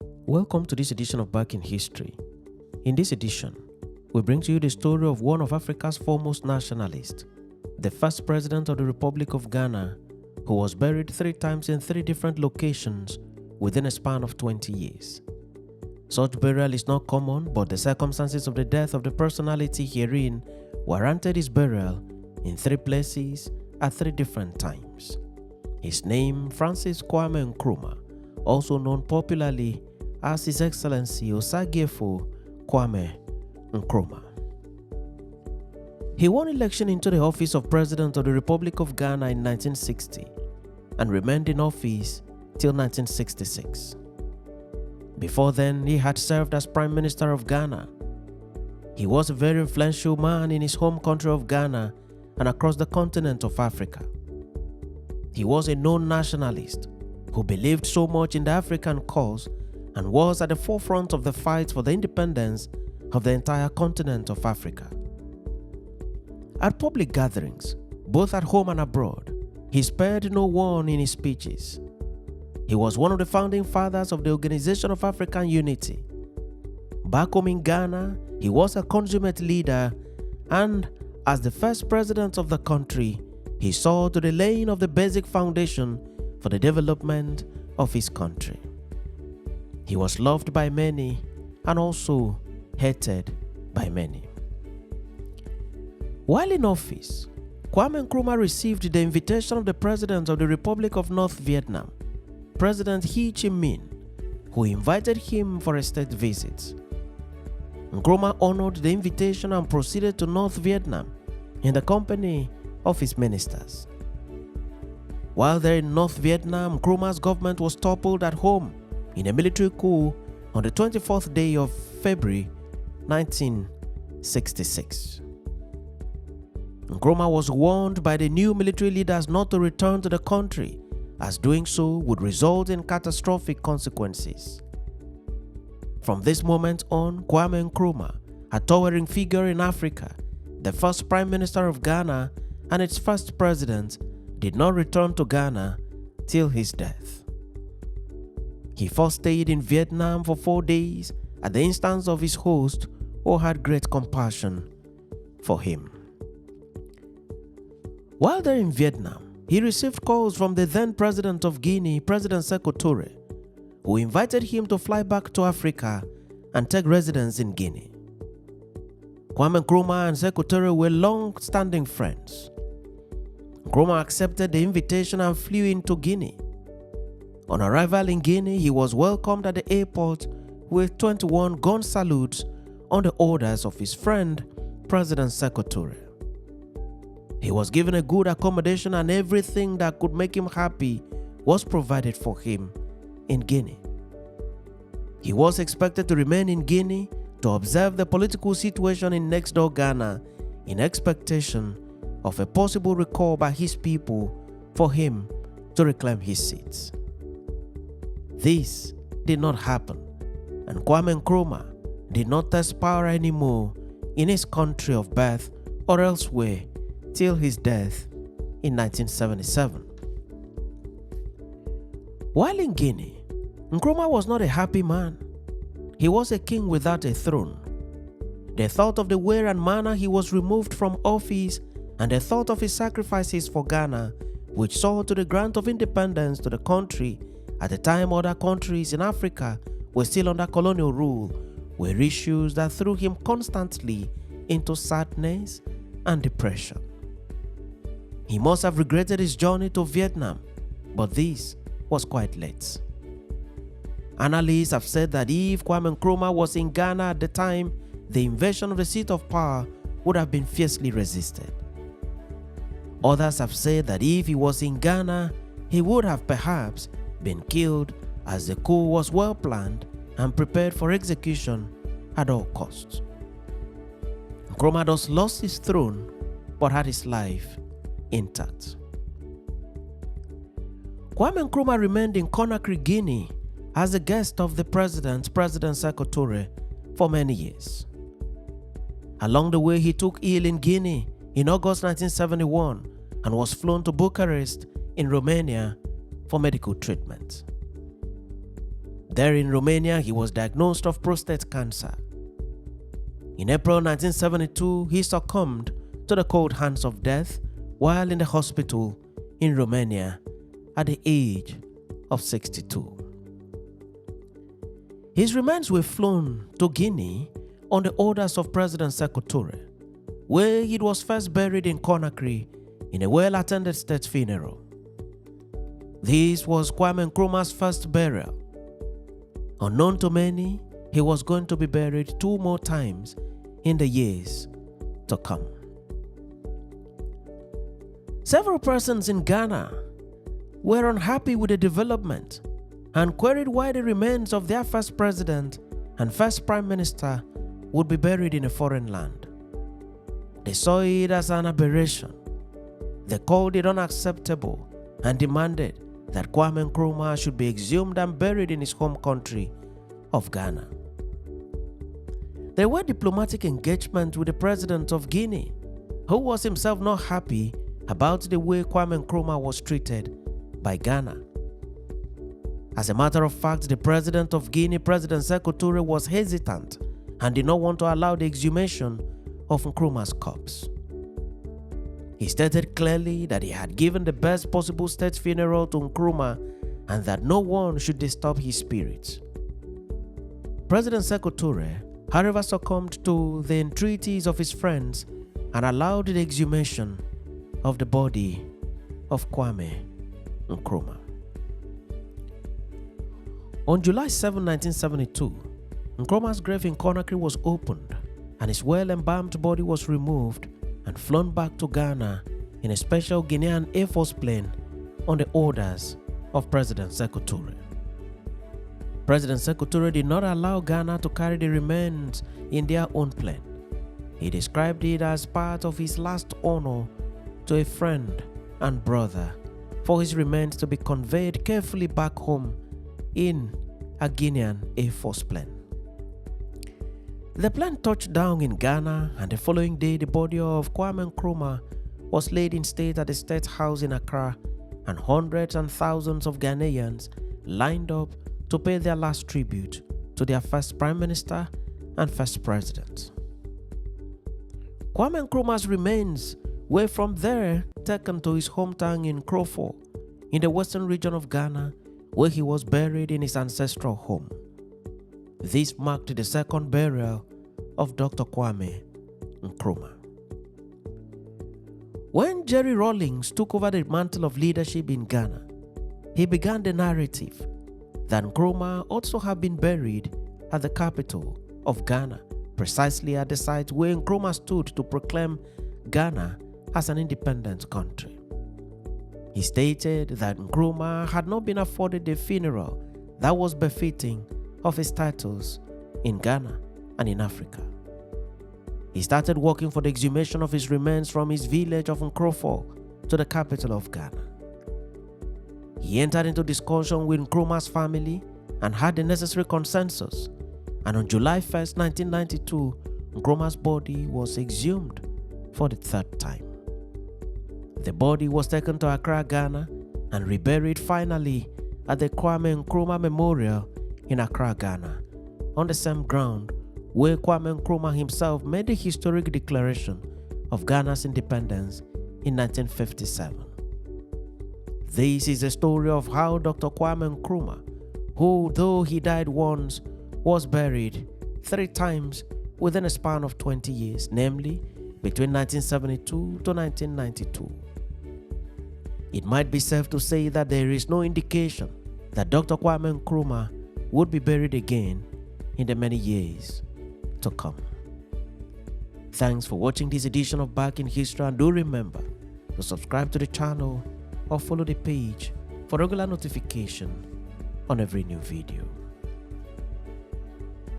Welcome to this edition of Back in History. In this edition, we bring to you the story of one of Africa's foremost nationalists, the first president of the Republic of Ghana, who was buried 3 times in 3 different locations within a span of 20 years. Such burial is not common, but the circumstances of the death of the personality herein warranted his burial in 3 places at 3 different times. His name, Francis Kwame Nkrumah, also known popularly as His Excellency Osagyefo Kwame Nkrumah. He won election into the office of President of the Republic of Ghana in 1960 and remained in office till 1966. Before then, he had served as Prime Minister of Ghana. He was a very influential man in his home country of Ghana and across the continent of Africa. He was a known nationalist who believed so much in the African cause and was at the forefront of the fight for the independence of the entire continent of Africa. At public gatherings, both at home and abroad, he spared no one in his speeches. He was one of the founding fathers of the Organization of African Unity. Back home in Ghana, he was a consummate leader, and as the first president of the country, he saw to the laying of the basic foundation for the development of his country. He was loved by many and also hated by many. While in office, Kwame Nkrumah received the invitation of the President of the Republic of North Vietnam, President Ho Chi Minh, who invited him for a state visit. Nkrumah honored the invitation and proceeded to North Vietnam in the company of his ministers. While there in North Vietnam, Nkrumah's government was toppled at home in a military coup on the 24th day of February 1966. Nkrumah was warned by the new military leaders not to return to the country, as doing so would result in catastrophic consequences. From this moment on, Kwame Nkrumah, a towering figure in Africa, the first Prime Minister of Ghana and its first president, did not return to Ghana till his death. He first stayed in Vietnam for 4 days at the instance of his host, who had great compassion for him. While there in Vietnam, he received calls from the then president of Guinea, President Sékou Touré, who invited him to fly back to Africa and take residence in Guinea. Kwame Nkrumah and Sékou Touré were long-standing friends. Nkrumah accepted the invitation and flew into Guinea. On arrival in Guinea, he was welcomed at the airport with 21 gun salutes on the orders of his friend, President Sékou Touré. He was given a good accommodation, and everything that could make him happy was provided for him in Guinea. He was expected to remain in Guinea to observe the political situation in next-door Ghana in expectation of a possible recall by his people for him to reclaim his seats. This did not happen, and Kwame Nkrumah did not test power anymore in his country of birth or elsewhere till his death in 1977. While in Guinea, Nkrumah was not a happy man. He was a king without a throne. The thought of the way and manner he was removed from office and the thought of his sacrifices for Ghana, which saw to the grant of independence to the country at the time other countries in Africa were still under colonial rule, were issues that threw him constantly into sadness and depression. He must have regretted his journey to Vietnam, but this was quite late. Analysts have said that if Kwame Nkrumah was in Ghana at the time, the invasion of the seat of power would have been fiercely resisted. Others have said that if he was in Ghana, he would have perhaps been killed, as the coup was well planned and prepared for execution at all costs. Nkrumah thus lost his throne but had his life intact. Kwame Nkrumah remained in Conakry, Guinea as a guest of the President Sékou Touré, for many years. Along the way, he took ill in Guinea in August 1971 and was flown to Bucharest in Romania for medical treatment. There in Romania, he was diagnosed of prostate cancer. In April 1972, he succumbed to the cold hands of death while in the hospital in Romania at the age of 62. His remains were flown to Guinea on the orders of President Sékou Touré, where he was first buried in Conakry in a well-attended state funeral. This was Kwame Nkrumah's first burial. Unknown to many, he was going to be buried 2 more times in the years to come. Several persons in Ghana were unhappy with the development and queried why the remains of their first president and first prime minister would be buried in a foreign land. They saw it as an aberration. They called it unacceptable and demanded that Kwame Nkrumah should be exhumed and buried in his home country of Ghana. There were diplomatic engagements with the president of Guinea, who was himself not happy about the way Kwame Nkrumah was treated by Ghana. As a matter of fact, the president of Guinea, President Sékou Touré, was hesitant and did not want to allow the exhumation of Nkrumah's corpse. He stated clearly that he had given the best possible state funeral to Nkrumah and that no one should disturb his spirit. President Sékou Touré, however, succumbed to the entreaties of his friends and allowed the exhumation of the body of Kwame Nkrumah. On July 7, 1972, Nkrumah's grave in Conakry was opened and his well-embalmed body was removed and flown back to Ghana in a special Guinean Air Force plane on the orders of President Sékou Touré. President Sékou Touré did not allow Ghana to carry the remains in their own plane. He described it as part of his last honor to a friend and brother for his remains to be conveyed carefully back home in a Guinean Air Force plane. The plane touched down in Ghana, and the following day the body of Kwame Nkrumah was laid in state at the State House in Accra, and hundreds and thousands of Ghanaians lined up to pay their last tribute to their first prime minister and first president. Kwame Nkrumah's remains were from there taken to his hometown in Krofo, in the western region of Ghana, where he was buried in his ancestral home. This marked the second burial of Dr. Kwame Nkrumah. When Jerry Rawlings took over the mantle of leadership in Ghana, he began the narrative that Nkrumah also had been buried at the capital of Ghana, precisely at the site where Nkrumah stood to proclaim Ghana as an independent country. He stated that Nkrumah had not been afforded a funeral that was befitting of his titles in Ghana and in Africa. He started working for the exhumation of his remains from his village of Nkrofo to the capital of Ghana. He entered into discussion with Nkrumah's family and had the necessary consensus, and on July 1st, 1992, Nkrumah's body was exhumed for the 3rd time. The body was taken to Accra, Ghana, and reburied finally at the Kwame Nkrumah Memorial in Accra, Ghana, on the same ground where Kwame Nkrumah himself made the historic declaration of Ghana's independence in 1957. This is a story of how Dr. Kwame Nkrumah, who, though he died once, was buried 3 times within a span of 20 years, namely between 1972 to 1992. It might be safe to say that there is no indication that Dr. Kwame Nkrumah would be buried again in the many years to come. Thanks for watching this edition of Back in History, and do remember to subscribe to the channel or follow the page for regular notification on every new video.